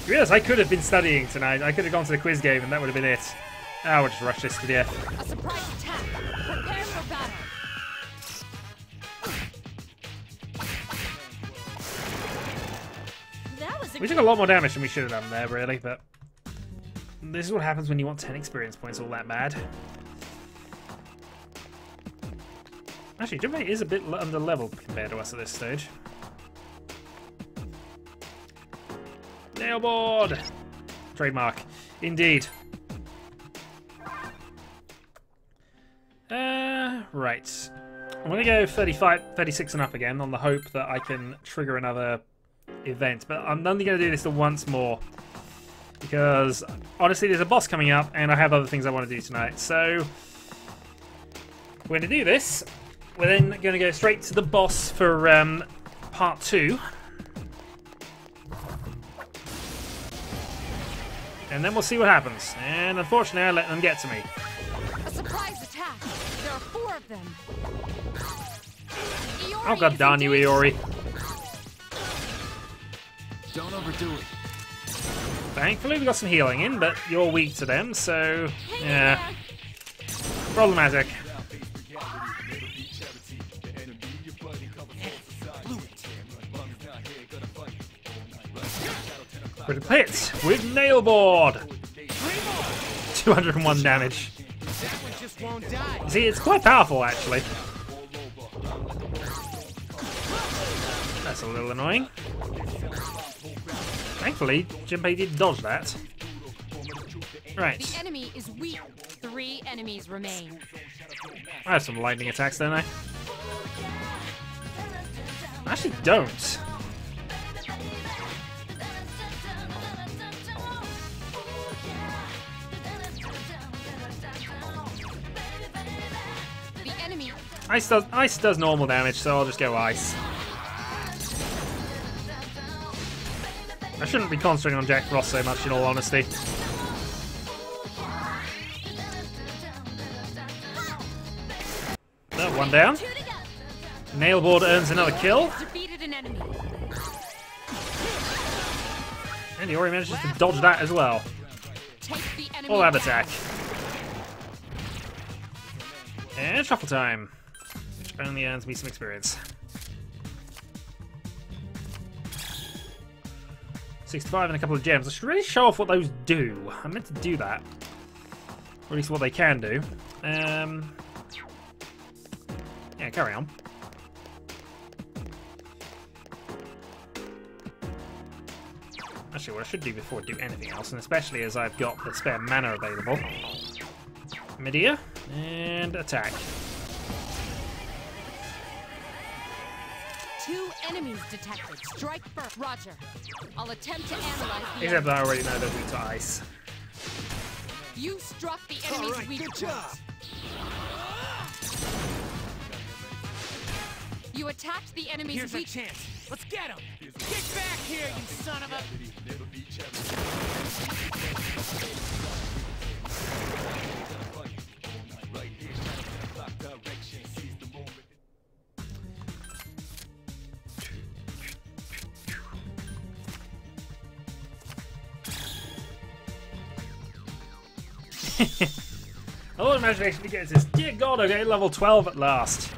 Yes, I could have been studying tonight. I could have gone to the quiz game and that would have been it. Ah, we'll just rush this to death. A surprise attack. Prepare for battle. That was We took a lot more damage than we should have done there, really, but this is what happens when you want 10 experience points all that bad. Actually, Junpei is a bit under level compared to us at this stage. Nailboard! Trademark. Indeed. Right. I'm going to go 36 and up again on the hope that I can trigger another event. But I'm only going to do this once more. Because, honestly, there's a boss coming up and I have other things I want to do tonight. So, we're going to do this. We're then going to go straight to the boss for part 2. And then we'll see what happens. And unfortunately, I let them get to me. a surprise attack. There are 4 of them. Iori Oh god darn you, Iori. Don't overdo it. Thankfully, we got some healing in, but you're weak to them, so yeah, problematic. Critical hits with Nailboard. 201 damage. See, it's quite powerful, actually. That's a little annoying. Thankfully, Junpei did dodge that. Right. The enemy is weak. 3 enemies remain. I have some lightning attacks, don't I? I actually don't. The enemy. Ice does normal damage, so I'll just go ice. I shouldn't be concentrating on Jack Frost so much, in all honesty. Oh, one down. Nailboard earns another kill. Defeated an enemy. And he already manages to dodge that as well. Take the enemy All out down. attack. And shuffle time. Which only earns me some experience. 65 and a couple of gems. I should really show off what those do. I meant to do that. Or at least what they can do. Yeah, carry on. Actually, what I should do before I do anything else, and especially as I've got the spare mana available. Medea, and attack. 2 enemies detected. Strike first. Roger. I'll attempt to analyze the Except enemy. I already know they're weak to ice. You struck the enemy's Alright, weak good point. job. You attacked the enemy's Here's our weak chance. Let's get him. Get back here, you son of a... All imagination to get this. Dear God, okay, level 12 at last.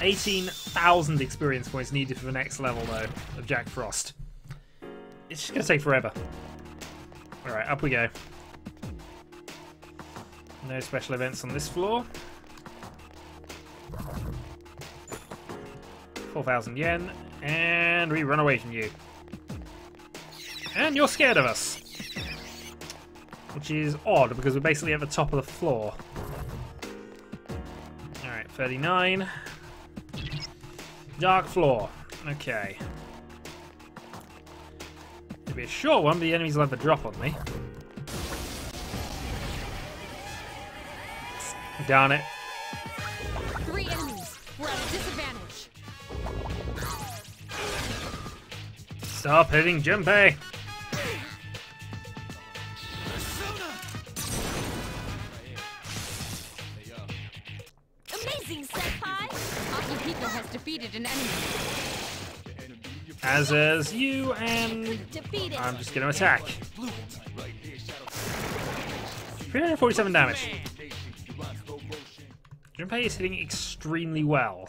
18,000 experience points needed for the next level, though, of Jack Frost. It's just going to take forever. Alright, up we go. No special events on this floor. 4,000 yen. And we run away from you. And you're scared of us. Which is odd, because we're basically at the top of the floor. Alright, 39. Dark floor. Okay. It'll be a short one, but the enemies will have a drop on me. Darn it. 3 enemies. We're at a disadvantage. Stop hitting Junpei. Amazing, Senpai! Akihiko has defeated an enemy. As is you, and Defeat it. I'm just going to attack. 347 damage. Junpei is hitting extremely well.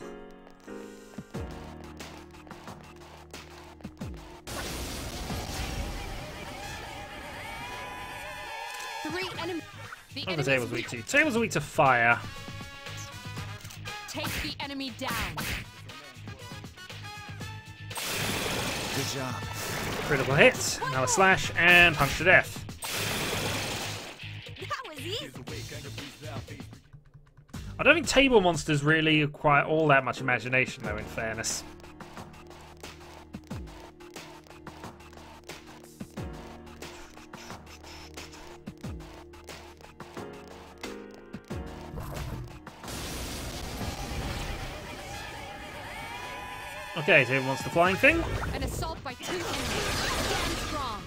Three enemy. Oh, the table's weak to. Tables are weak to fire. Take the enemy down. Good job. Critical hit, another slash, and punch to death. That was easy. I don't think table monsters really require all that much imagination, though, in fairness. Okay, table monster flying thing, An assault by 2 enemies. Stand strong.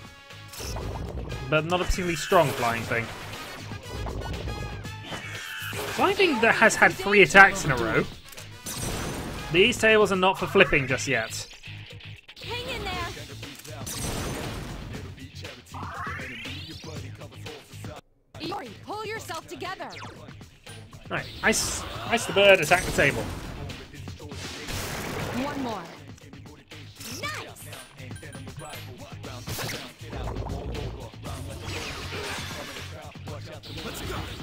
but not a particularly strong flying thing. Flying thing that has had 3 attacks in a row. These tables are not for flipping just yet. Hang in there. Iori, pull yourself together. Right, ice the bird, attack the table. One more. Nice.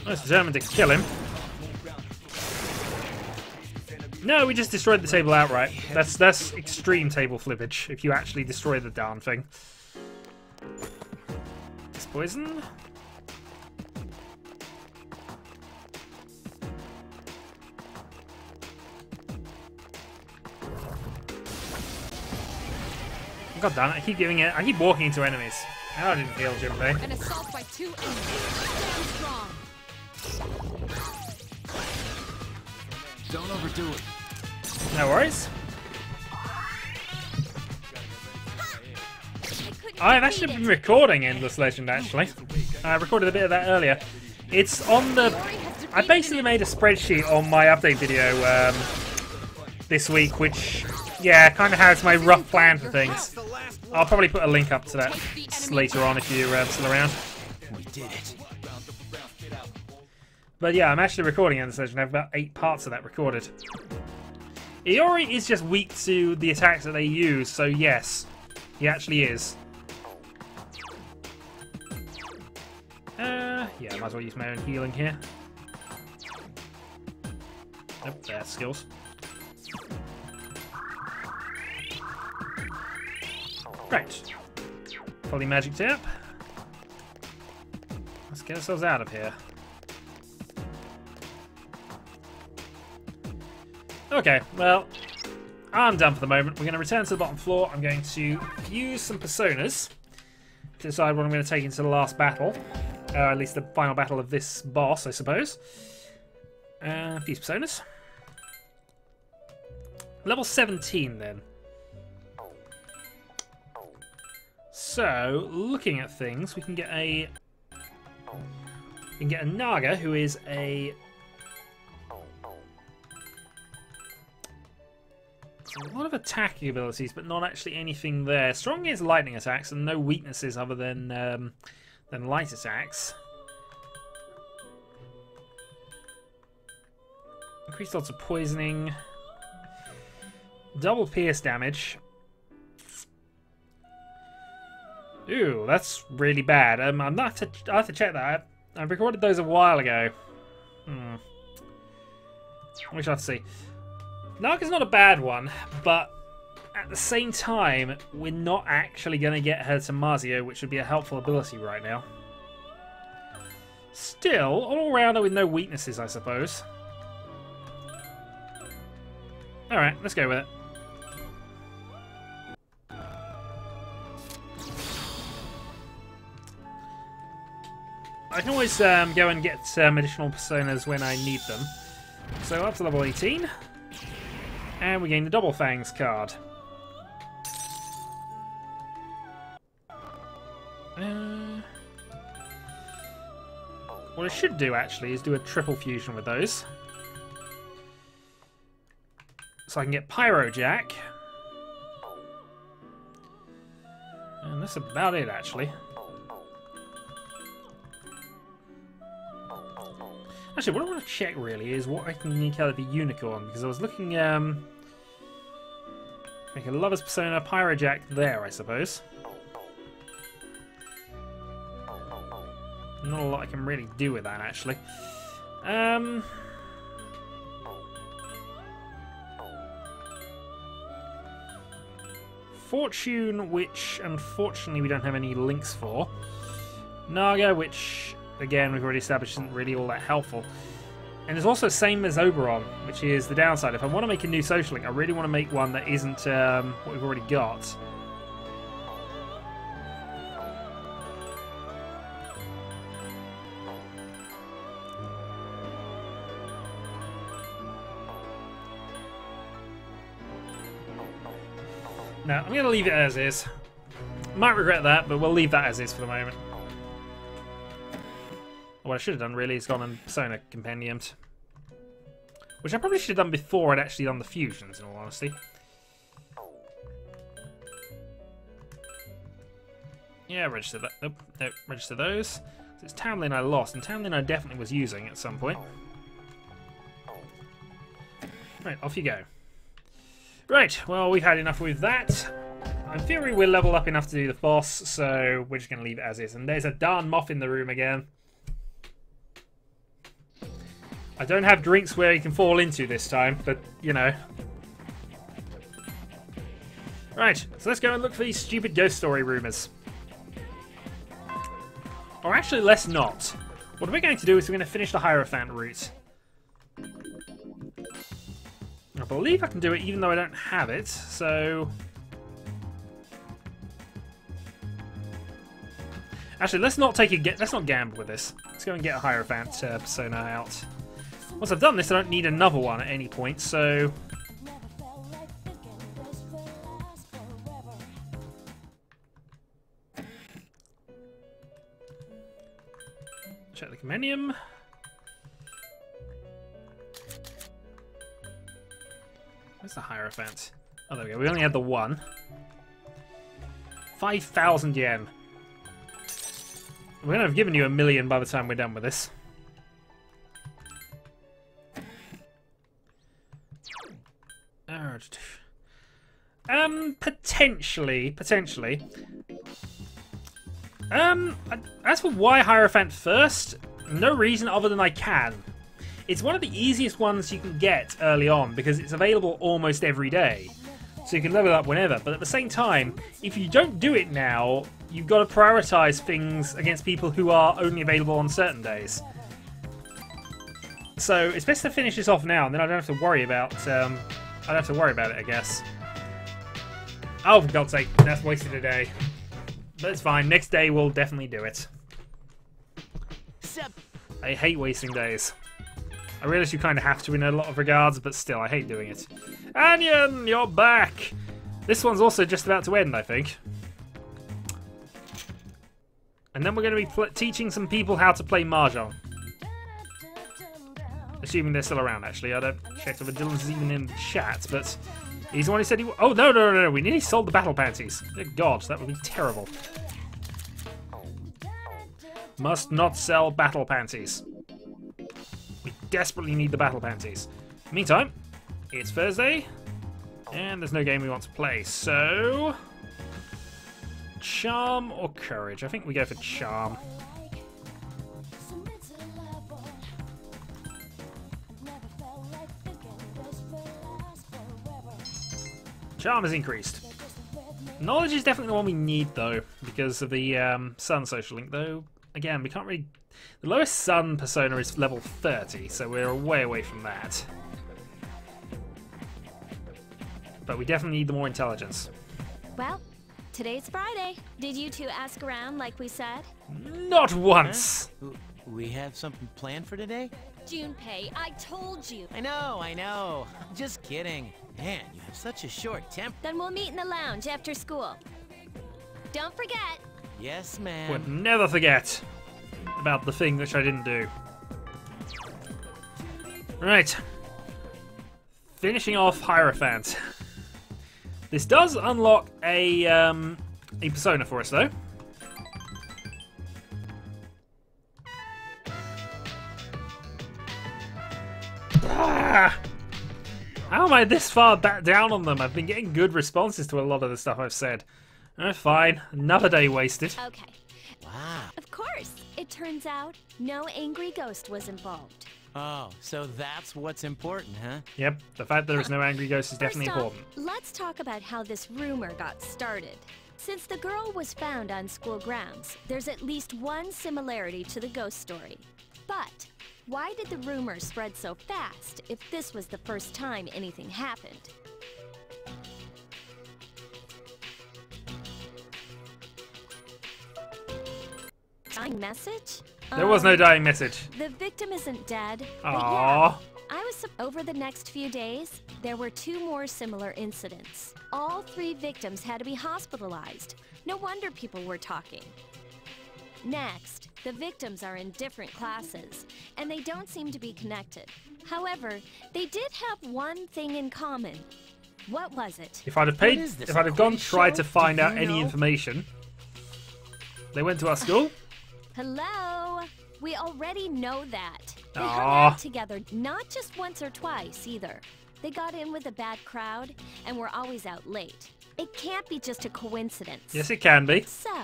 I was determined to kill him. No, we just destroyed the table outright. That's extreme table flippage, if you actually destroy the darn thing. This poison. God damn it, I keep giving it. I keep walking into enemies. Oh, I didn't heal Junpei. An assault by 2 enemies. Stand strong. Don't overdo it. No worries. I've actually been recording Endless Legend, actually. I recorded a bit of that earlier. It's on the... I basically made a spreadsheet on my update video this week, which, yeah, kind of has my rough plan for things. I'll probably put a link up to that later on if you're still around. We did it. But yeah, I'm actually recording Endless Legend. I have about 8 parts of that recorded. Iori is just weak to the attacks that they use, so yes, he actually is. Yeah, I might as well use my own healing here. Nope, that's skills. Right. Fully magic tip. Let's get ourselves out of here. Okay, well, I'm done for the moment. We're going to return to the bottom floor. I'm going to use some personas to decide what I'm going to take into the last battle. At least the final battle of this boss, I suppose. These personas. Level 17, then. So, looking at things, we can get a... We can get a Naga, who is a... A lot of attacking abilities, but not actually anything there. Strong is lightning attacks, and no weaknesses other than light attacks. Increased odds of poisoning. Double pierce damage. Ooh, that's really bad. I have to check that. I recorded those a while ago. We shall have to see. Naga's not a bad one, but at the same time, we're not actually going to get her to Mazio, which would be a helpful ability right now. Still, all around with no weaknesses, I suppose. Alright, let's go with it. I can always go and get additional personas when I need them. So up to level 18. And we gain the Double Fangs card. What I should do, actually, is do a triple fusion with those. So I can get Pyro Jack. That's about it, actually. Actually, what I want to check really is what I can unique out of the unicorn, because I was looking, make a lover's persona, pyrojack there, I suppose. Not a lot I can really do with that, actually. Fortune, which unfortunately we don't have any links for. Naga, which again we've already established isn't really all that helpful. And it's also the same as Oberon, which is the downside. If I want to make a new social link, I really want to make one that isn't what we've already got. No, I'm going to leave it as is. Might regret that, but we'll leave that as is for the moment. What I should have done really is gone and Persona Compendiumed. Which I probably should have done before I'd actually done the fusions, in all honesty. Yeah, register that. Nope, no, register those. So it's Tamlin I lost, and Tamlin I definitely was using at some point. Right, off you go. Right, well, we've had enough with that. In theory, we're leveled up enough to do the boss, so we're just going to leave it as is. And there's a darn moth in the room again. I don't have drinks where he can fall into this time, but, you know. Right, so let's go and look for these stupid ghost story rumours. Or actually, let's not. What we're going to do is we're going to finish the Hierophant route. I believe I can do it even though I don't have it, so... Actually, let's not gamble with this. Let's go and get a Hierophant persona out. Once I've done this, I don't need another one at any point, so... Check the Compendium. Where's the Hierophant? Oh, there we go. We only had the one. 5,000 yen. We're going to have given you 1 million by the time we're done with this. Potentially. As for why Hierophant first, no reason other than I can. It's one of the easiest ones you can get early on because it's available almost every day. So you can level it up whenever. But at the same time, if you don't do it now, you've got to prioritize things against people who are only available on certain days. So it's best to finish this off now, and then I don't have to worry about. I don't have to worry about it, I guess. Oh, for God's sake, that's wasted a day. But it's fine. Next day we'll definitely do it. I hate wasting days. I realise you kind of have to in a lot of regards, but still, I hate doing it. Anion, you're back! This one's also just about to end, I think. And then we're going to be teaching some people how to play Mahjong. Assuming they're still around, actually. I don't check if Dylan's even in the chat, but he's the one who said he... Oh, no. We nearly sold the battle panties. Good God, that would be terrible. Must not sell battle panties. We desperately need the battle panties. Meantime, it's Thursday, and there's no game we want to play, so... Charm or Courage? I think we go for Charm. Charm has increased. Knowledge is definitely the one we need, though, because of the Sun social link, though. Again, we can't really... The lowest Sun persona is level 30, so we're way away from that. But we definitely need the more intelligence. Well, today's Friday. Did you two ask around like we said? Not once! Huh? We have something planned for today? Junpei, I told you. I know. I'm just kidding. Man, you have such a short temper. Then we'll meet in the lounge after school. Don't forget. Yes, ma'am. Would never forget about the thing which I didn't do. Right. Finishing off Hierophant. This does unlock a a persona for us, though. Ah! How am I this far back down on them? I've been getting good responses to a lot of the stuff I've said. Oh, fine. Another day wasted. Okay. Wow. Of course. It turns out no angry ghost was involved. Oh, so that's what's important, huh? Yep, the fact that there is no angry ghost is definitely First off, important. let's talk about how this rumor got started. Since the girl was found on school grounds, there's at least one similarity to the ghost story. But why did the rumor spread so fast if this was the first time anything happened? Dying message? There was no dying message. The victim isn't dead. But Aww. yeah, over the next few days, there were 2 more similar incidents. All 3 victims had to be hospitalized. No wonder people were talking. Next, the victims are in different classes, and they don't seem to be connected. However, they did have one thing in common. What was it? If I'd have gone tried to find out any information, they went to our school. Hello? We already know that. They hung Aww. out together, not just once or twice either. They got in with a bad crowd and were always out late. It can't be just a coincidence. Yes, it can be. So,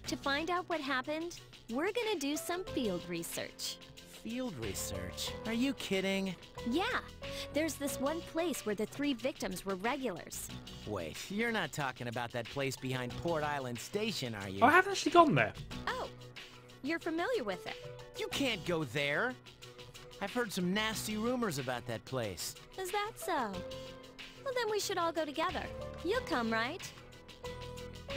to find out what happened, we're gonna do some field research. Field research? Are you kidding? Yeah, there's this one place where the 3 victims were regulars. Wait, you're not talking about that place behind Port Island Station, are you? Oh, I haven't actually gone there. Oh, you're familiar with it. You can't go there. I've heard some nasty rumors about that place. Is that so? Well, then we should all go together. You'll come, right?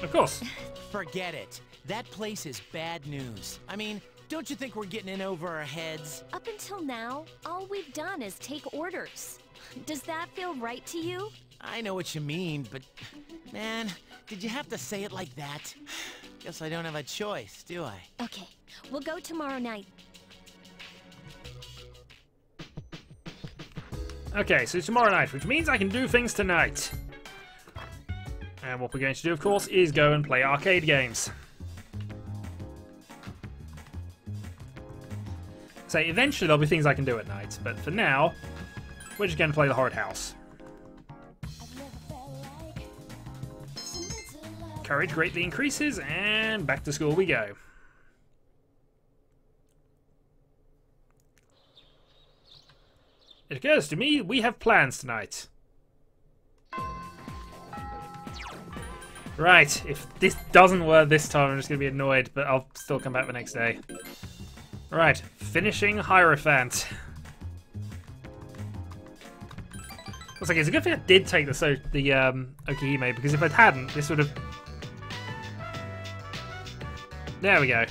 Of course. Forget it. That place is bad news. I mean, don't you think we're getting in over our heads? Up until now, all we've done is take orders. Does that feel right to you? I know what you mean, but man, did you have to say it like that? Guess I don't have a choice, do I? Okay, we'll go tomorrow night. Okay, so tomorrow night, which means I can do things tonight. And what we're going to do, of course, is go and play arcade games. So eventually there'll be things I can do at night, but for now, we're just going to play the Horrid House. Courage greatly increases, and back to school we go. It occurs to me we have plans tonight. Right, if this doesn't work this time, I'm just going to be annoyed, but I'll still come back the next day. Right, finishing Hierophant. Looks like it's a good thing I did take the Okihime, because if I hadn't, this would have... There we go.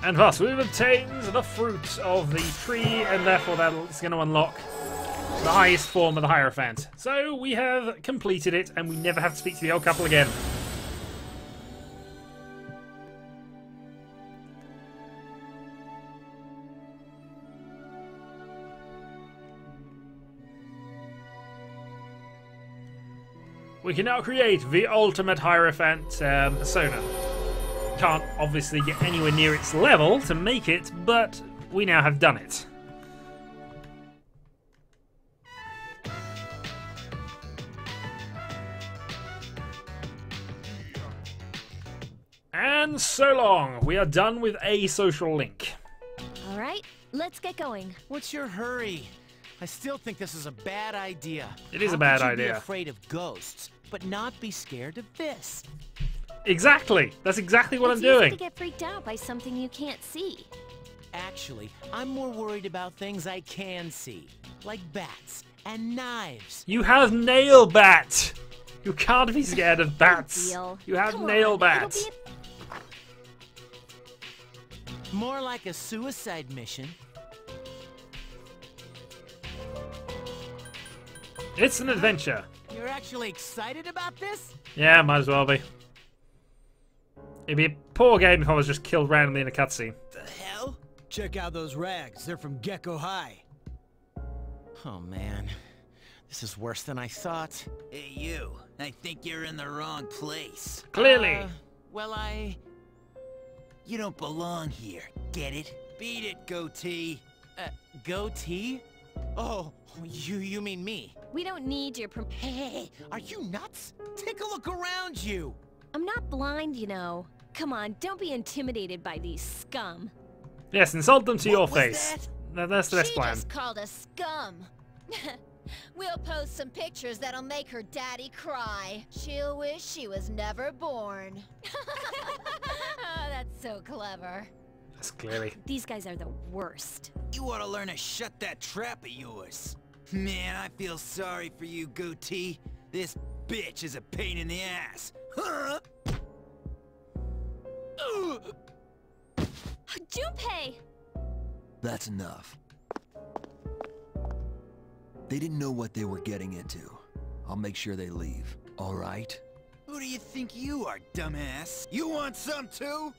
And thus, we've obtained the fruit of the tree, and therefore that's going to unlock the highest form of the Hierophant. So we have completed it, and we never have to speak to the old couple again. We can now create the ultimate Hierophant persona. Can't obviously get anywhere near its level to make it, but we now have done it. And so long, we are done with a social link. All right, let's get going. What's your hurry? I still think this is a bad idea. It is a bad How could you idea. be afraid of ghosts, but not be scared of this? Exactly. That's exactly what I'm It's easy doing. to get freaked out by something you can't see. Actually, I'm more worried about things I can see, like bats and knives. You have nail bat. You can't be scared of bats. deal. You have Come nail on, bats. it'll be More like a suicide mission. It's an adventure. You're actually excited about this? Yeah, might as well be. It'd be a poor game if I was just killed randomly in a cutscene. The hell? Check out those rags. They're from Gecko High. Oh man, this is worse than I thought. Hey, you. I think you're in the wrong place. Clearly. Well, You don't belong here. Get it? Beat it, goatee. Goatee? Oh, you mean me? We don't need your Hey, are you nuts? Take a look around you. I'm not blind, you know. Come on, don't be intimidated by these scum. Yes, insult them to your What was face. That's the best She plan. just called us scum. We'll post some pictures that'll make her daddy cry. She'll wish she was never born. Oh, that's so clever. That's clearly. These guys are the worst. You ought to learn to shut that trap of yours. Man, I feel sorry for you, goatee. This bitch is a pain in the ass. Huh? Junpei! That's enough. They didn't know what they were getting into. I'll make sure they leave, all right? Who do you think you are, dumbass? You want some too?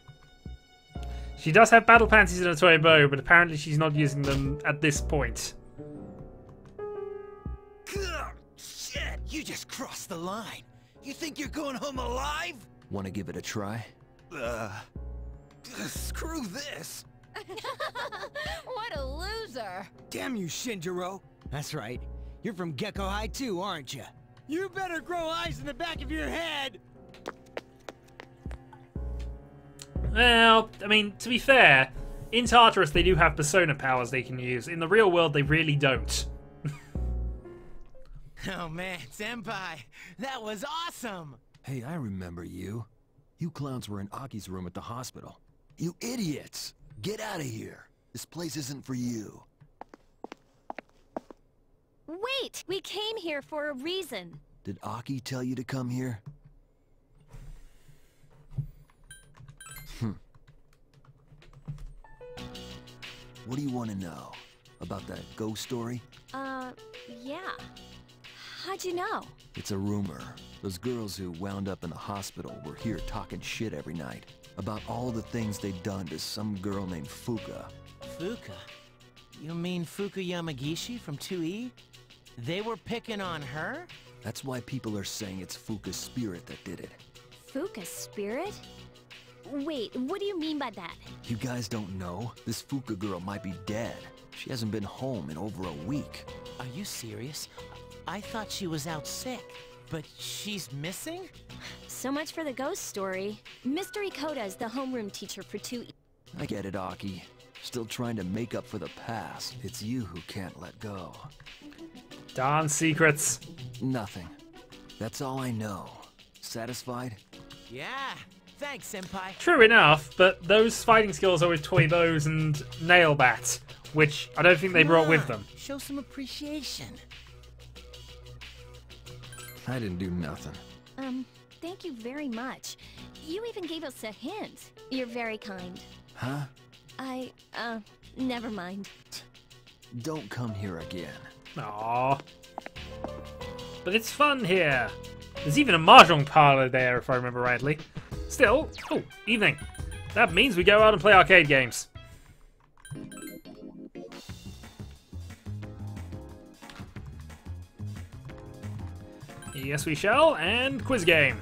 She does have battle panties and a toy bow, but apparently she's not using them at this point. Ugh, shit! You just crossed the line. You think you're going home alive? Want to give it a try? Screw this. What a loser. Damn you, Shinjiro. That's right. You're from Gecko High too, aren't you? You better grow eyes in the back of your head. Well, I mean, to be fair, in Tartarus they do have persona powers they can use. In the real world, they really don't. Oh man, Senpai, that was awesome! Hey, I remember you. You clowns were in Aki's room at the hospital. You idiots! Get out of here. This place isn't for you. Wait! We came here for a reason. Did Aki tell you to come here? What do you want to know? About that ghost story? Yeah. How'd you know? It's a rumor. Those girls who wound up in the hospital were here talking shit every night. About all the things they'd done to some girl named Fuka. Fuka? You mean Fuka Yamagishi from 2E? They were picking on her? That's why people are saying it's Fuka's spirit that did it. Fuka's spirit? Wait, what do you mean by that? You guys don't know? This Fuka girl might be dead. She hasn't been home in over a week. Are you serious? I thought she was out sick. But she's missing? So much for the ghost story. Mr. Ikoda is the homeroom teacher for 2E. I get it, Aki. Still trying to make up for the past. It's you who can't let go. Darn secrets. Nothing. That's all I know. Satisfied? Yeah. Thanks, Senpai. True enough, but those fighting skills are with toy bows and nail bats, which I don't think they brought with them. Show some appreciation. I didn't do nothing. Thank you very much. You even gave us a hint. You're very kind. Huh? Never mind. Don't come here again. Aww. But it's fun here. There's even a mahjong parlor there, if I remember rightly. Still, oh, evening. That means we go out and play arcade games. Yes, we shall, and quiz game.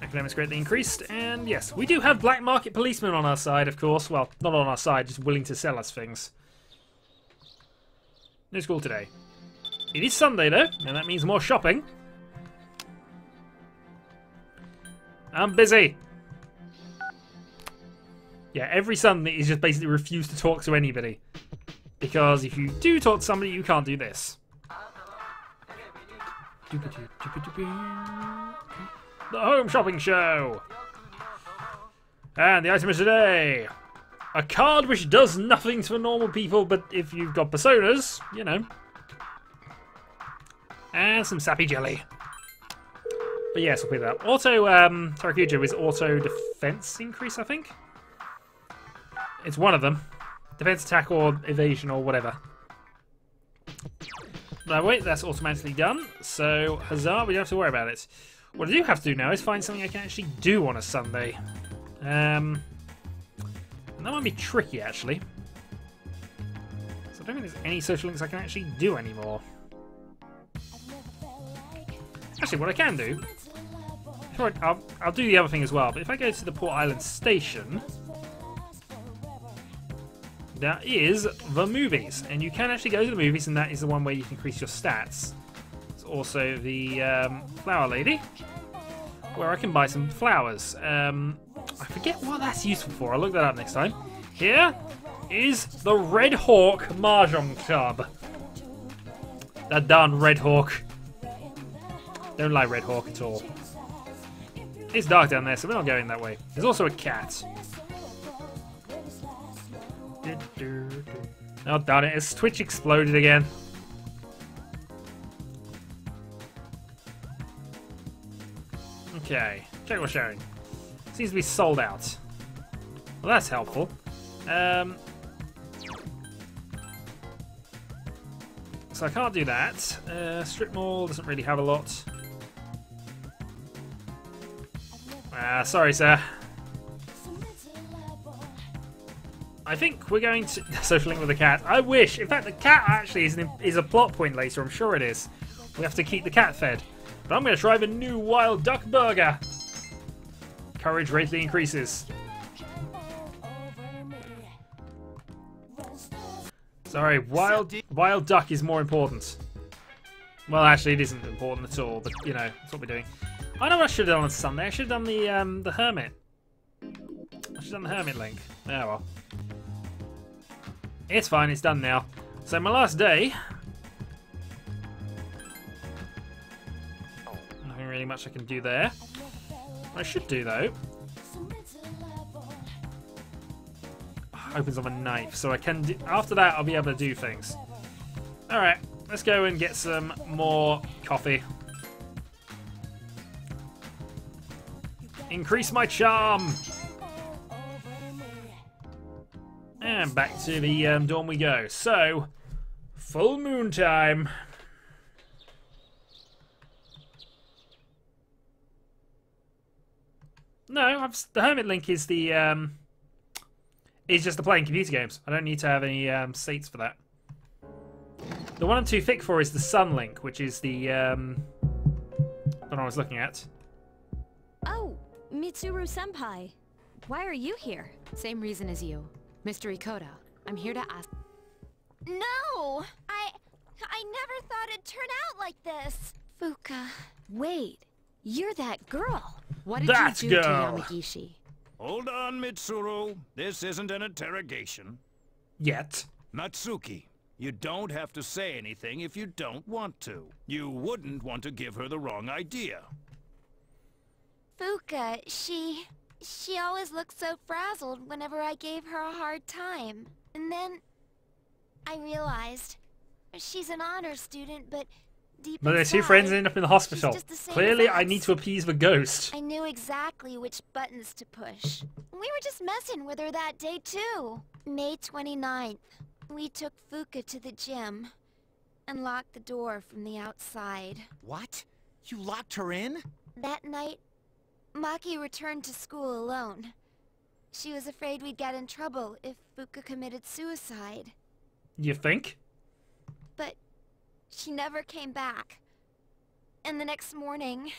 Academics greatly increased, and yes, we do have black market policemen on our side, of course. Well, not on our side, just willing to sell us things. No school today. It is Sunday, though, and that means more shopping. I'm busy. Yeah, every Sunday is just basically refuse to talk to anybody. Because if you do talk to somebody, you can't do this. The Home Shopping Show! And the item of today. A card which does nothing for normal people, but if you've got personas, you know. And some sappy jelly. But yes, we'll pick that up. Auto, Tartarus is auto defense increase, I think. It's one of them. Defense, attack, or evasion, or whatever. No, wait, that's automatically done. So, huzzah, we don't have to worry about it. What I do have to do now is find something I can actually do on a Sunday. And that might be tricky, actually. So I don't think there's any social links I can actually do anymore. Actually, what I can do... I'll do the other thing as well, but if I go to the Port Island Station... That is the movies, and you can actually go to the movies, and that is the one where you can increase your stats. There's also the flower lady, where I can buy some flowers. I forget what that's useful for. I'll look that up next time. Here is the Red Hawk Mahjong Club. They're done, Red Hawk. Don't like Red Hawk at all. It's dark down there, so we're not going that way. There's also a cat. Oh, darn it. Has Twitch exploded again? Okay. Check what's showing. Seems to be sold out. Well, that's helpful. So I can't do that. Strip Mall doesn't really have a lot. Sorry, sir. I think we're going to social link with the cat. I wish. In fact, the cat actually is a plot point later. I'm sure it is. We have to keep the cat fed. But I'm going to try the new wild duck burger. Courage greatly increases. Sorry, wild duck is more important. Well, actually, it isn't important at all. But you know, that's what we're doing. I know what I should have done on Sunday. I should have done the hermit. I should have done the hermit link. Oh well. It's fine, it's done now. So my last day... Nothing really much I can do there. What I should do, though... Opens up a knife, so I can do... After that, I'll be able to do things. Alright, let's go and get some more coffee. Increase my charm! And back to the dorm we go. So, full moon time. No, the hermit link is the is just the playing computer games. I don't need to have any seats for that. The one I'm too thick for is the sun link, which is the one I was looking at. Oh, Mitsuru Senpai. Why are you here? Same reason as you. Mr. Ikoda, I'm here to ask... No! I never thought it'd turn out like this. Fuka. Wait, you're that girl. What did That you do girl. to Yamagishi? Hold on, Mitsuru. This isn't an interrogation. Yet. Natsuki, you don't have to say anything if you don't want to. You wouldn't want to give her the wrong idea. Fuka, she always looked so frazzled whenever I gave her a hard time. And then I realized she's an honor student, but deep But their inside, two friends end up in the hospital. she's just the same Clearly, as I us. need to appease the ghost. I knew exactly which buttons to push. We were just messing with her that day, too. May 29th, we took Fuka to the gym and locked the door from the outside. What? You locked her in? That night, Maki returned to school alone. She was afraid we'd get in trouble if Fuka committed suicide. You think? But she never came back. And the next morning,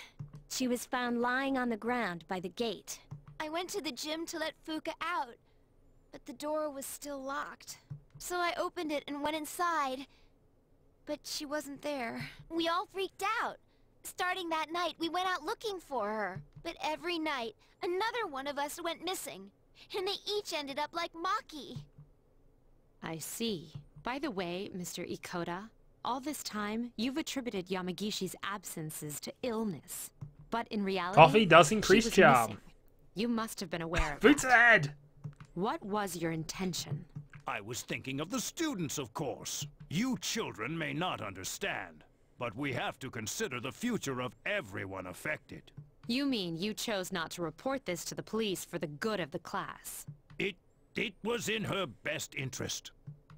She was found lying on the ground by the gate. I went to the gym to let Fuka out, but the door was still locked. So I opened it and went inside, but she wasn't there. We all freaked out. Starting that night, we went out looking for her. But every night, another one of us went missing. And they each ended up like Maki. I see. By the way, Mr. Ikoda, all this time, you've attributed Yamagishi's absences to illness. But in reality, Coffee does she increase was charm. missing. You must have been aware of Boots that. ahead! What was your intention? I was thinking of the students, of course. You children may not understand. but we have to consider the future of everyone affected. You mean you chose not to report this to the police for the good of the class? It was in her best interest.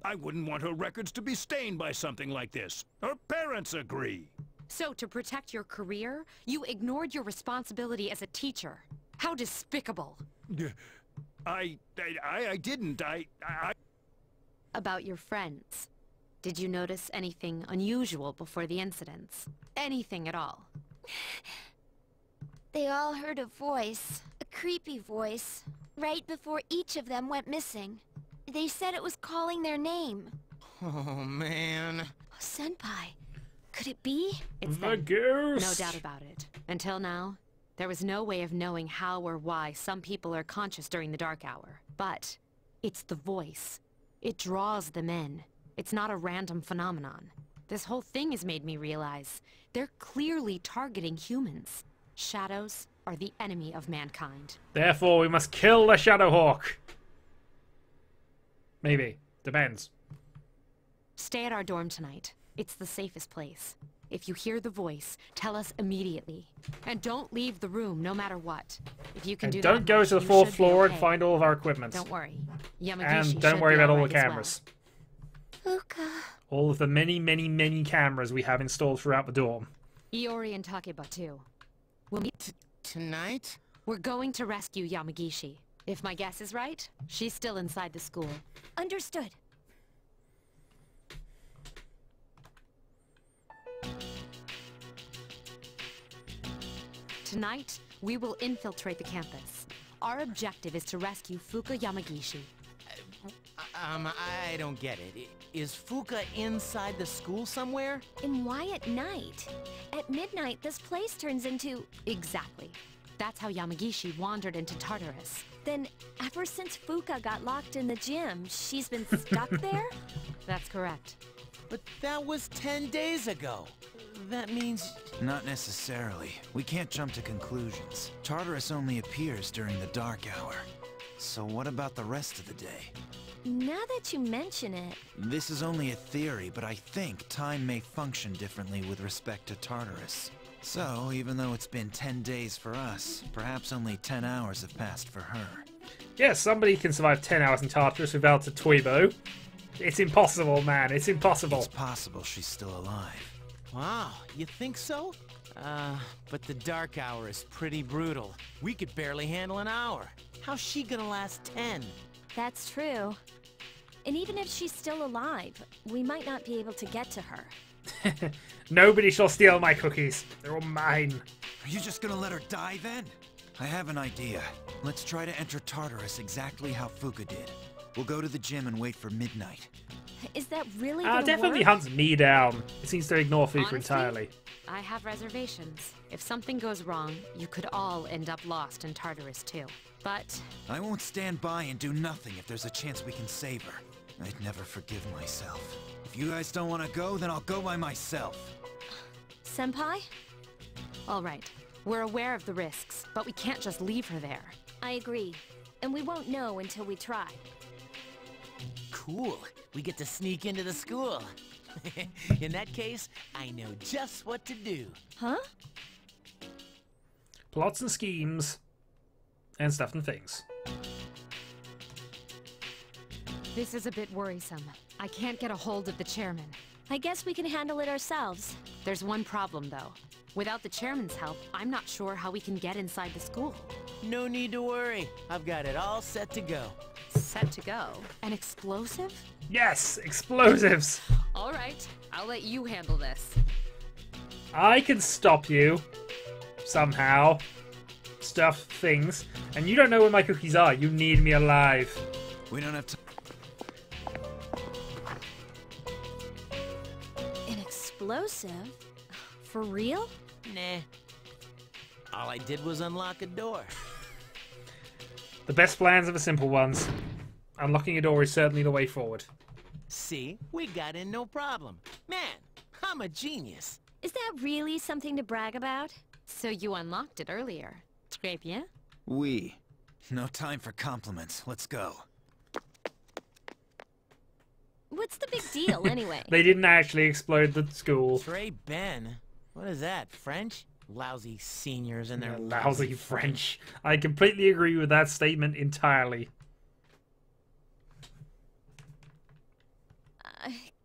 I wouldn't want her records to be stained by something like this. Her parents agree. So, to protect your career, you ignored your responsibility as a teacher. How despicable. I didn't. About your friends. Did you notice anything unusual before the incidents? Anything at all? They all heard a voice, a creepy voice, right before each of them went missing. They said it was calling their name. Oh, man. Senpai, could it be? It's The them. ghost. No doubt about it. Until now, there was no way of knowing how or why some people are conscious during the dark hour. But it's the voice. It draws them in. It's not a random phenomenon. This whole thing has made me realize they're clearly targeting humans. Shadows are the enemy of mankind. Therefore, we must kill the Shadowhawk. Maybe. Depends. Stay at our dorm tonight. It's the safest place. If you hear the voice, tell us immediately. And don't leave the room, no matter what. If you can And do don't that go much, to the you fourth should be floor and okay. find all of our equipment. Don't worry. Yamagishi And don't should worry be about all alright the as well. cameras. Fuka. All of the many, many, many cameras we have installed throughout the dorm. Iori and Takeba too. We'll meet Tonight? We're going to rescue Yamagishi. If my guess is right, she's still inside the school. Understood. Tonight, we will infiltrate the campus. Our objective is to rescue Fuka Yamagishi. I don't get it. Is Fuka inside the school somewhere? And why at night? At midnight, this place turns into... Exactly. That's how Yamagishi wandered into Tartarus. Then, ever since Fuka got locked in the gym, she's been stuck there? That's correct. But that was 10 days ago. That means... Not necessarily. We can't jump to conclusions. Tartarus only appears during the dark hour. So what about the rest of the day? Now that you mention it... This is only a theory, but I think time may function differently with respect to Tartarus. So, even though it's been 10 days for us, perhaps only 10 hours have passed for her. Yeah, somebody can survive 10 hours in Tartarus without a Toibo. It's impossible, man. It's impossible. It's possible she's still alive. Wow, you think so? But the dark hour is pretty brutal. We could barely handle an hour. How's she gonna last 10? That's true. And even if she's still alive, we might not be able to get to her. Nobody shall steal my cookies. They're all mine. Are you just gonna let her die then? I have an idea. Let's try to enter Tartarus exactly how Fuka did. We'll go to the gym and wait for midnight. Is that really gonna Definitely work? hunts me down. It seems to ignore Fuka Honestly, entirely. I have reservations. If something goes wrong, you could all end up lost in Tartarus too. But I won't stand by and do nothing if there's a chance we can save her. I'd never forgive myself. If you guys don't want to go, then I'll go by myself. Senpai? all right, we're aware of the risks, but we can't just leave her there. I agree. And we won't know until we try. Cool. We get to sneak into the school. In that case, I know just what to do. Huh? Plots and schemes. And stuff and things. This is a bit worrisome. I can't get a hold of the chairman. I guess we can handle it ourselves. There's one problem, though. Without the chairman's help, I'm not sure how we can get inside the school. No need to worry. I've got it all set to go. Set to go. An explosive? Yes! Explosives! All right, I'll let you handle this. I can stop you. Somehow. Stuff, things. And you don't know where my cookies are. You need me alive. We don't have to. An explosive? For real? Nah. All I did was unlock a door. The best plans are the simple ones. Unlocking a door is certainly the way forward. See? We got in no problem. Man, I'm a genius. Is that really something to brag about? So you unlocked it earlier. Très bien. We. No time for compliments. Let's go. What's the big deal, anyway? They didn't actually explode the school. Trey Ben? What is that, French? Lousy seniors and their Lousy French. I completely agree with that statement entirely.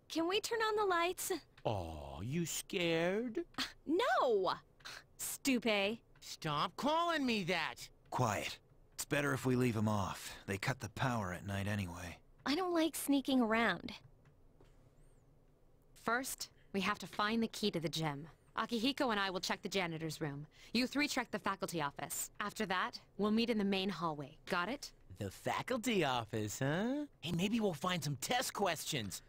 Can we turn on the lights? Oh, you scared? No! Stupid. Stop calling me that! Quiet. It's better if we leave them off. They cut the power at night anyway. I don't like sneaking around. First, we have to find the key to the gym. Akihiko and I will check the janitor's room. You three check the faculty office. After that, we'll meet in the main hallway. Got it? The faculty office, huh? Hey, maybe we'll find some test questions.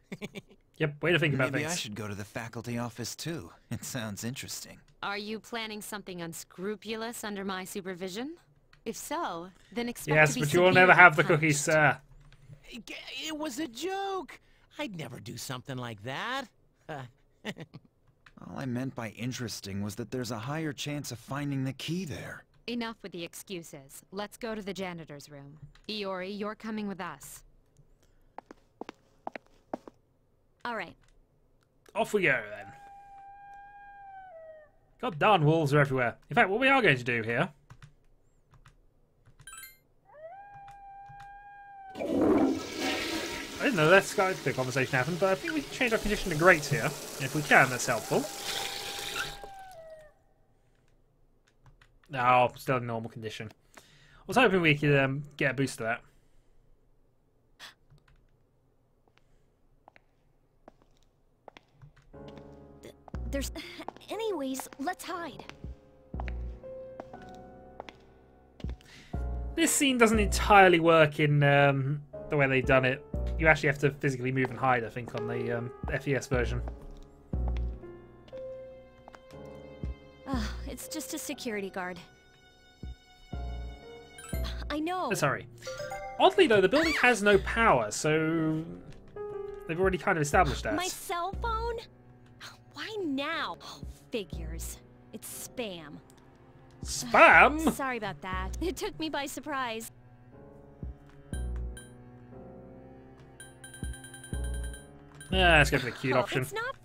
Yep, way to think about Maybe things. I should go to the faculty office too. It sounds interesting. Are you planning something unscrupulous under my supervision? If so, then expect Yes, to be but you will never have the severely cookies, punished. sir. It was a joke. I'd never do something like that. All I meant by interesting was that there's a higher chance of finding the key there. Enough with the excuses. Let's go to the janitor's room. Iori, you're coming with us. All right. Off we go, then. God darn, wolves are everywhere. In fact, what we are going to do here... I didn't know that Skype conversation happened, but I think we can change our condition to great here. If we can, that's helpful. No, still in normal condition. I was hoping we could get a boost to that. There's... Anyways, let's hide. This scene doesn't entirely work in the way they've done it. You actually have to physically move and hide, I think, on the FES version. It's just a security guard. I know. Sorry. Oddly, though, the building has no power, so they've already kind of established that. My cell phone? Why now? Oh, figures. It's spam. Spam? Sorry about that. It took me by surprise. Yeah, let's go for the cute option. It's not...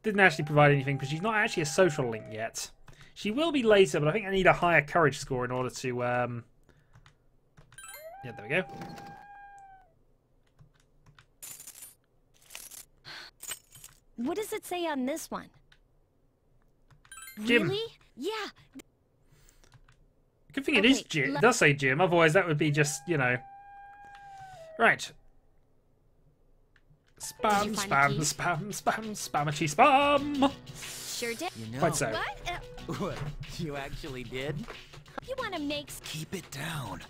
Didn't actually provide anything because she's not actually a social link yet. She will be later, but I think I need a higher courage score in order to... Yeah, there we go. What does it say on this one? Gym. Really? Yeah. Good thing it is gym. It does say gym, otherwise that would be just, you know... Right. Spam, spam, spam, spam, spamity spam! Sure did. You know. Quite so. What? What? You actually did? You want to make... Keep it down.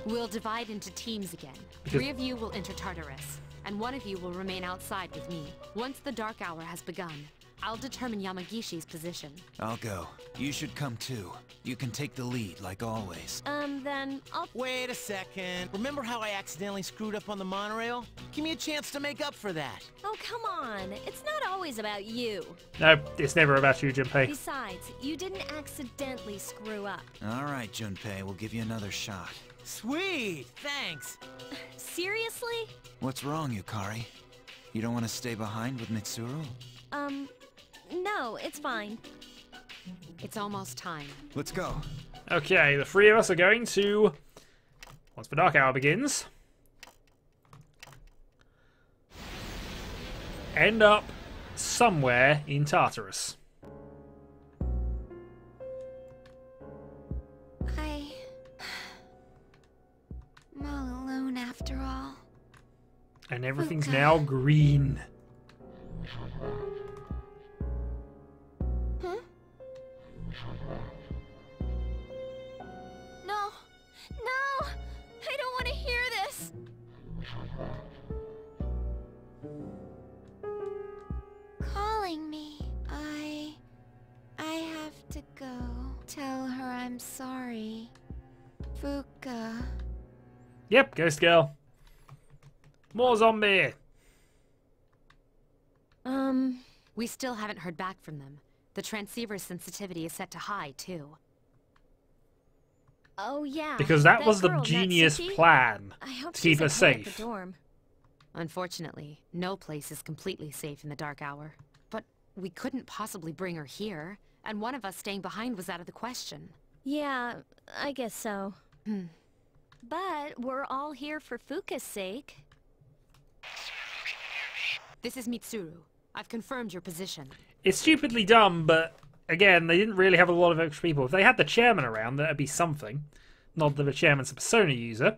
We'll divide into teams again. 3 of you will enter Tartarus, and 1 of you will remain outside with me. Once the dark hour has begun, I'll determine Yamagishi's position. I'll go. You should come too. You can take the lead, like always. Then I'll... Wait a second. Remember how I accidentally screwed up on the monorail? Give me a chance to make up for that. Oh, come on. It's not always about you. No, it's never about you, Junpei. Besides, you didn't accidentally screw up. All right, Junpei, we'll give you another shot. Sweet! Thanks! Seriously? What's wrong, Yukari? You don't want to stay behind with Mitsuru? No, it's fine. It's almost time. Let's go. Okay, the 3 of us are going to... Once the dark hour begins... end up somewhere in Tartarus. I'm all alone after all. And everything's now green. Huh? No! No! I don't want to hear this! Calling me. I have to go. Tell her I'm sorry. Fuka. Yep, Ghost Girl. More zombie! We still haven't heard back from them. The transceiver's sensitivity is set to high, too. Oh, yeah. Because that was the girl, genius Natsuki? plan. I hope To keep she's her okay at safe. the dorm. Unfortunately, no place is completely safe in the dark hour. But we couldn't possibly bring her here, and one of us staying behind was out of the question. Yeah, I guess so. But we're all here for Fuka's sake. This is Mitsuru. I've confirmed your position. It's stupidly dumb, but again, they didn't really have a lot of extra people. If they had the chairman around, that'd be something. Not that the chairman's a Persona user.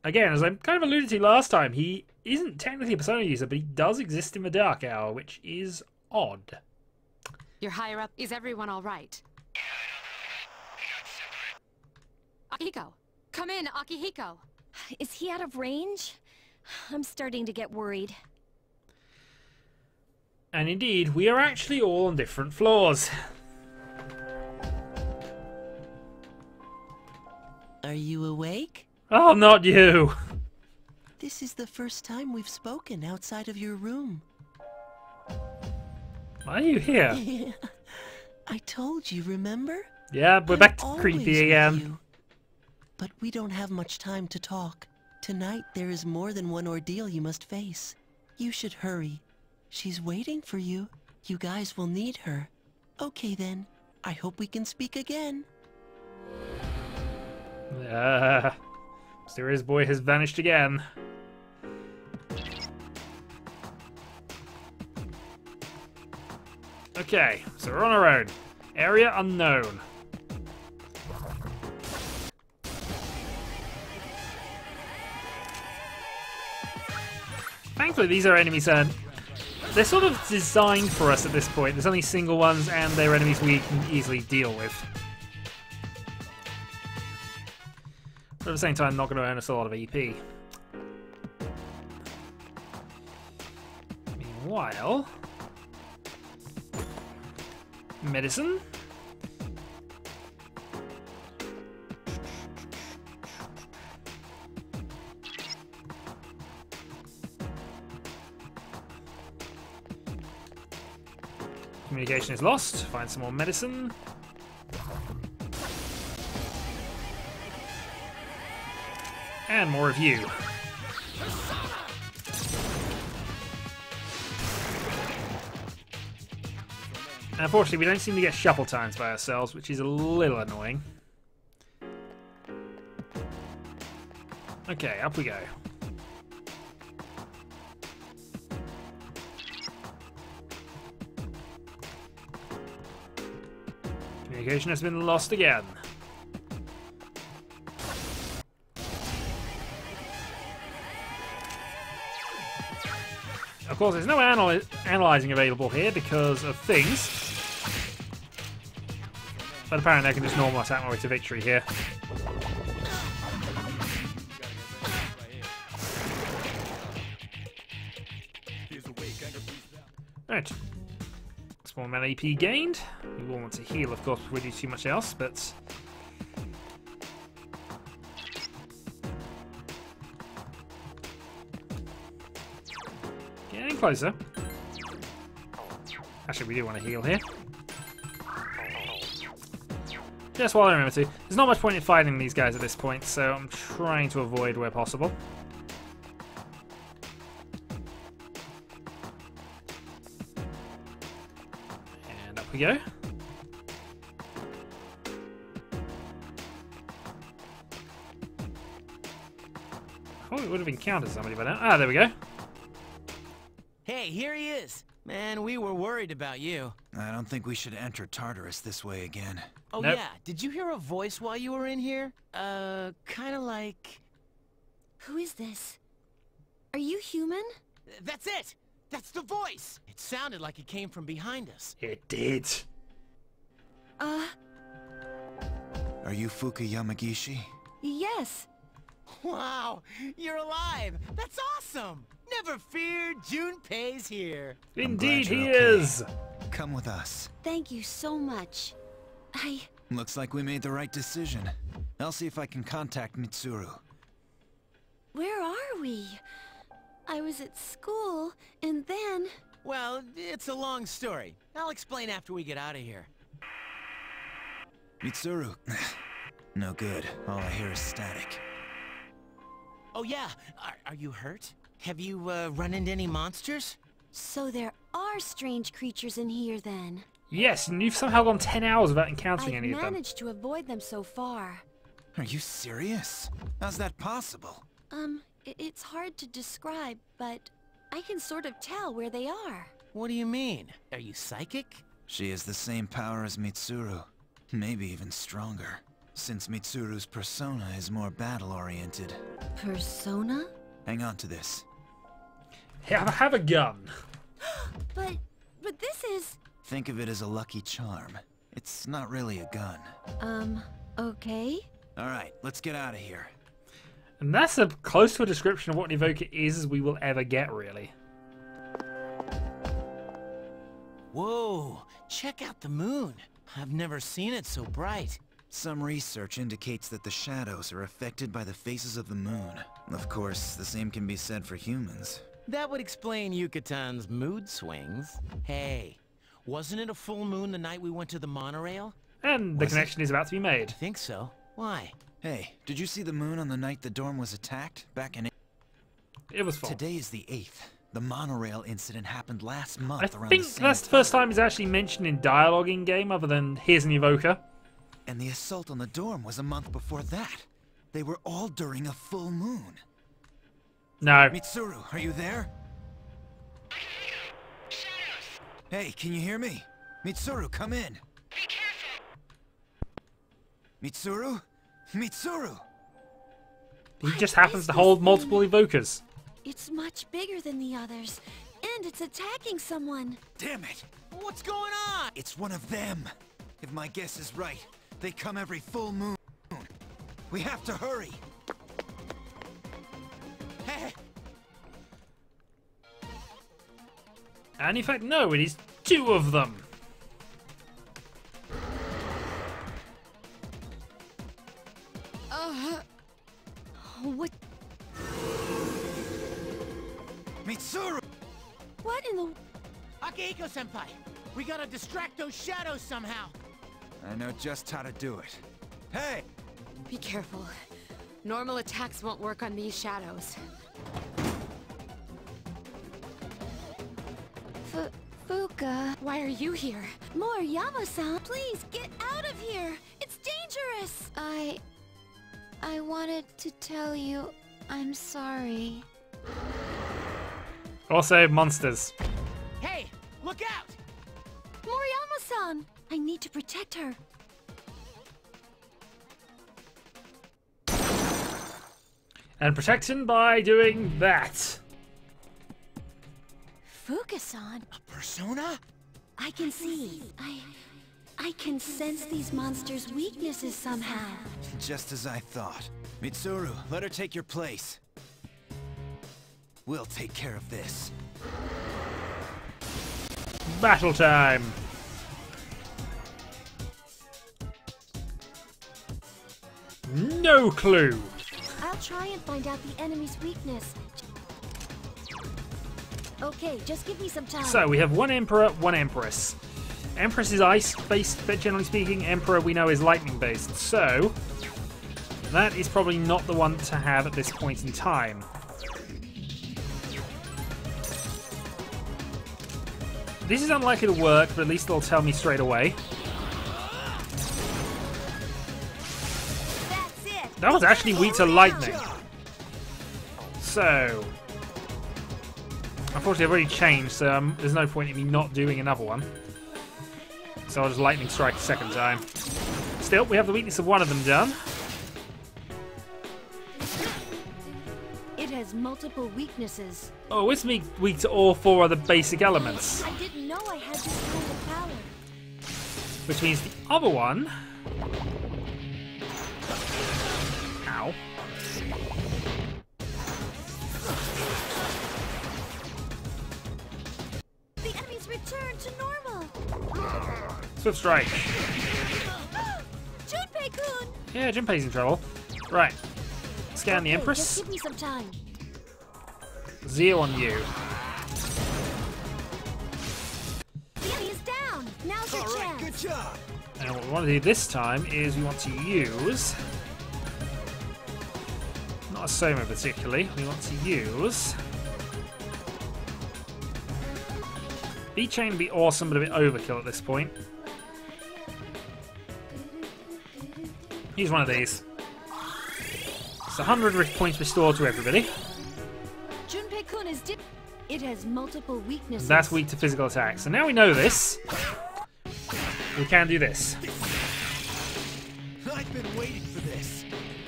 Again, as I kind of alluded to last time, he isn't technically a Persona user, but he does exist in the Dark Hour, which is odd. You're higher up. Is everyone all right? Akihiko! Come in, Akihiko! Is he out of range? I'm starting to get worried. And indeed, we are actually all on different floors. Are you awake? Oh, not you! This is the first time we've spoken outside of your room. Why are you here? I told you, remember? Yeah, we're back to creepy again. But we don't have much time to talk. Tonight there is more than one ordeal you must face. You should hurry. She's waiting for you. You guys will need her. Okay then. I hope we can speak again. Mysterious boy has vanished again. Okay, so we're on our own. Area unknown. Thankfully, these are enemies. They're sort of designed for us at this point. There's only single ones, and they're enemies we can easily deal with. But at the same time, not going to earn us a lot of EP. Meanwhile, medicine. Communication is lost. Find some more medicine. And more of you. And unfortunately, we don't seem to get shuffle times by ourselves, which is a little annoying. Okay, up we go. Communication has been lost again. Of course, there's no analyzing available here because of things. But apparently I can just normal attack my way to victory here. Right. Small amount of AP gained. We will want to heal, of course, before we do too much else, but... getting closer. Actually, we do want to heal here. Just while I remember to. There's not much point in fighting these guys at this point, so I'm trying to avoid where possible. And up we go. Oh, we would have encountered somebody by now. Ah, there we go. Hey, here he is. Man, we were worried about you. I don't think we should enter Tartarus this way again. Oh Nope. yeah, did you hear a voice while you were in here? Kinda like... Who is this? Are you human? That's it! That's the voice! It sounded like it came from behind us. It did. Are you Fuka Yamagishi? Yes. Wow, you're alive! That's awesome! Never fear, Junpei's here. Indeed I'm he glad you're okay. is. Come with us. Thank you so much. Looks like we made the right decision. I'll see if I can contact Mitsuru. Where are we? I was at school, and then... Well, it's a long story. I'll explain after we get out of here. Mitsuru. No good. All I hear is static. Oh yeah, are you hurt? Have you, run into any monsters? So there are strange creatures in here then. Yes, and you've somehow gone 10 hours without encountering I've any of them. managed to avoid them so far. Are you serious? How's that possible? It's hard to describe, but I can sort of tell where they are. What do you mean? Are you psychic? She has the same power as Mitsuru. Maybe even stronger. Since Mitsuru's persona is more battle-oriented. Persona? Hang on to this. Have a gun. But this is... Think of it as a lucky charm. It's not really a gun. Okay. Alright, let's get out of here. And that's as close to a description of what an evoker is as we will ever get, really. Whoa, check out the moon. I've never seen it so bright. Some research indicates that the shadows are affected by the phases of the moon. Of course, the same can be said for humans. That would explain Yucatan's mood swings. Hey, wasn't it a full moon the night we went to the monorail? And the connection is about to be made. I think so. Why? Hey, did you see the moon on the night the dorm was attacked? Back in... It was full. Today is the 8th. The monorail incident happened last month I around think the same that's the first time it's actually mentioned in dialogue in-game, other than here's an evoker. And the assault on the dorm was a month before that. They were all during a full moon. No. Mitsuru, are you there? Hey, can you hear me? Mitsuru, come in. Be careful. Mitsuru? Mitsuru! He just happens to hold multiple evokers. It's much bigger than the others, and it's attacking someone. Damn it! What's going on? It's one of them. If my guess is right, they come every full moon. We have to hurry. Hey, And in fact, no, it is 2 of them. What? Mitsuru! What in the... Akihiko-senpai, we gotta distract those shadows somehow. I know just how to do it. Hey! Be careful. Normal attacks won't work on these shadows. Fuka... Why are you here? Moriyama-san, please get out of here! It's dangerous! I wanted to tell you I'm sorry. Also, monsters. Hey, look out! Moriyama-san! I need to protect her. And protection by doing that. Fuka-san? A persona? I can see. I can sense these monsters' weaknesses somehow. Just as I thought. Mitsuru, let her take your place. We'll take care of this. Battle time. No clue. I'll try and find out the enemy's weakness. Okay, just give me some time. So we have 1 Emperor, 1 Empress. Empress is ice-based, but generally speaking, Emperor we know is lightning-based. So that is probably not the one to have at this point in time. This is unlikely to work, but at least they'll tell me straight away. That's it. That was actually weak to lightning. So unfortunately, I've already changed, so there's no point in me not doing another one. So I'll just lightning strike a second time. Still, we have the weakness of one of them done. It has multiple weaknesses. Oh, it's weak to all 4 of the basic elements. I didn't know I had this kind of power. Which means the other one... Ow. The enemy's returned to normal. Swift strike. Junpei-kun! Yeah, Junpei's in trouble. Right. Scan the Okay, Empress. just give me some time. Zeo on you. The enemy is down. Now's your chance. Good job! And what we want to do this time is we want to use... Not a Soma particularly. We want to use... B-chain would be awesome, but a bit overkill at this point. Use one of these. It's 100 points restored to everybody. Junpei-kun is it has multiple weaknesses. That's weak to physical attacks. So now we know this. We can do this. I've been waiting for this.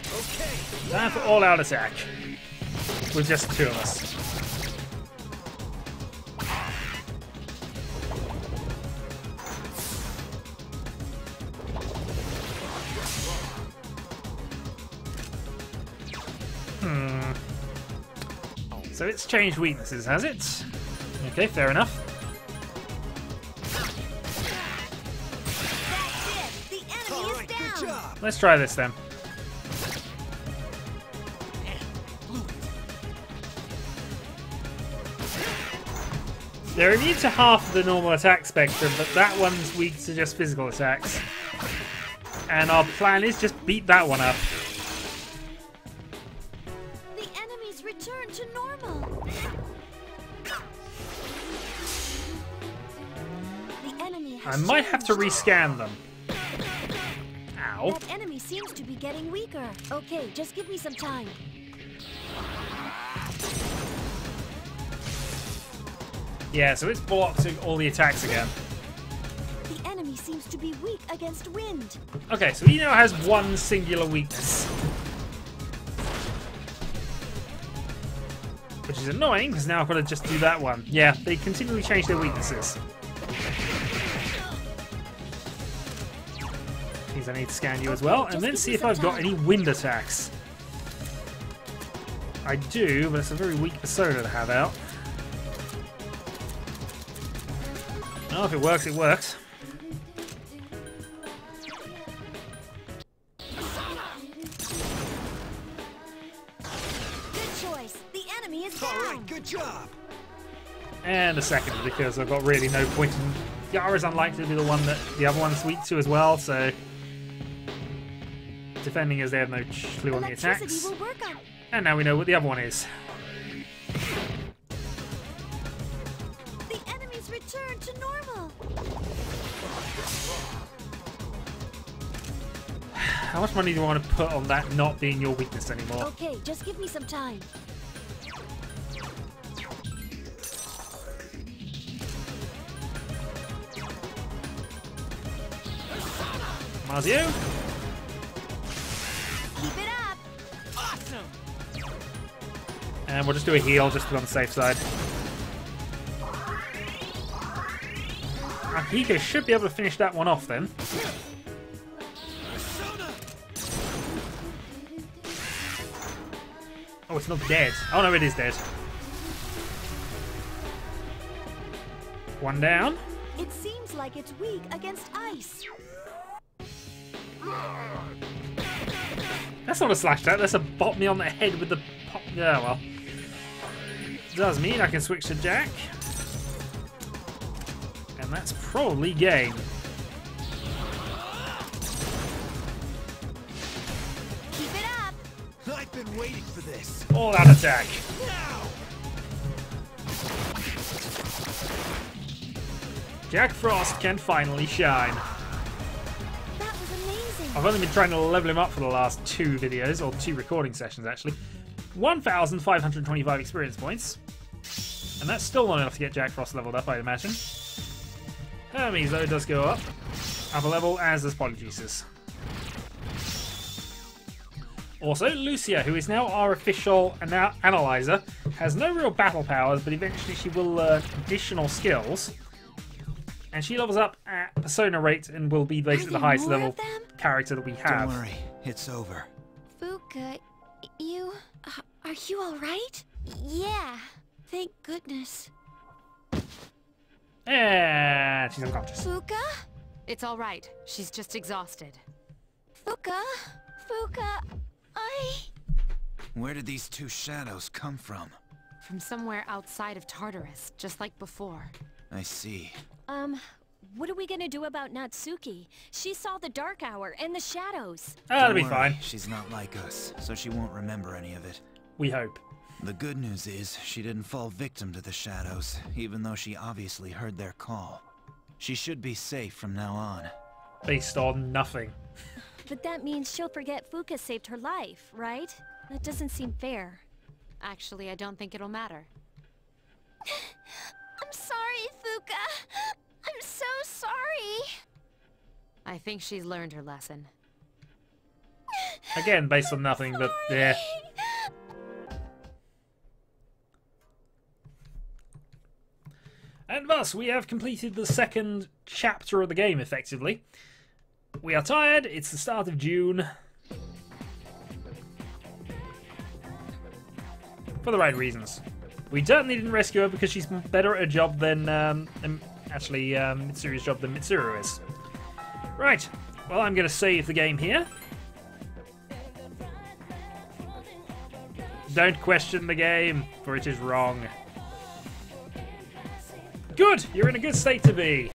Okay. Time for all-out attack. With just 2 of us. So it's changed weaknesses, has it? Okay, fair enough. That's it! The enemy is down! Good job. Let's try this then. They're immune to half of the normal attack spectrum, but that one's weak to just physical attacks. And our plan is just beat that one up. The enemies return to normal. The enemy has I might have to changed. rescan them. Ow. That enemy seems to be getting weaker. Okay, just give me some time. Yeah, so it's blocking all the attacks again. The enemy seems to be weak against wind. Okay, so he now has one singular weakness. Which is annoying, because now I've got to just do that one. Yeah, they continually change their weaknesses. Means I need to scan you as well, and then see if I've got any wind attacks. I do, but it's a very weak persona to have out. Oh, if it works, it works. Good choice. The enemy is All down. right, good job. And a second, because I've got really no point in... Yara's unlikely to be the one that the other one's weak to as well, so... Defending as they have no clue on the Electricity attacks. will work on. And now we know what the other one is. The enemies return to normal. How much money do you want to put on that not being your weakness anymore? Okay, just give me some time. Mazio? Keep it up. Awesome. And we'll just do a heal just to be on the safe side. Akiko should be able to finish that one off then. Oh, it's not dead. Oh no, it is dead. One down. It seems like it's weak against ice. That's not a slash attack, that's a bop me on the head with the pop. Yeah, well. Does mean I can switch to Jack. And that's probably game. Keep it up. I've been waiting for this. All out attack. Now. Jack Frost can finally shine. That was amazing. I've only been trying to level him up for the last 2 videos, or 2 recording sessions actually. 1,525 experience points. And that's still not enough to get Jack Frost leveled up, I imagine. Hermes, though, does go up a level, as does Polyjuices. Also, Lucia, who is now our official analyzer, has no real battle powers, but eventually she will learn additional skills. And she levels up at Persona rate and will be basically the highest level character that we have. Don't worry, it's over. Fuka, you... are you alright? Yeah, thank goodness. And she's unconscious. Fuka? It's all right. She's just exhausted. Fuka? Fuka, Where did these 2 shadows come from? From somewhere outside of Tartarus, just like before. I see. What are we gonna do about Natsuki? She saw the Dark Hour and the shadows. That'll be Don't worry, fine. She's not like us, so she won't remember any of it. We hope. The good news is, she didn't fall victim to the shadows, even though she obviously heard their call. She should be safe from now on. Based on nothing. But that means she'll forget Fuka saved her life, right? That doesn't seem fair. Actually, I don't think it'll matter. I'm sorry, Fuka. I'm so sorry. I think she's learned her lesson. Again, based on nothing, but yeah. And thus, we have completed the second chapter of the game, effectively. We are tired, it's the start of June. For the right reasons. We certainly didn't rescue her because she's better at a job than, Mitsuru's job than Mitsuru is. Right, well, I'm going to save the game here. Don't question the game, for it is wrong. Good! You're in a good state to be.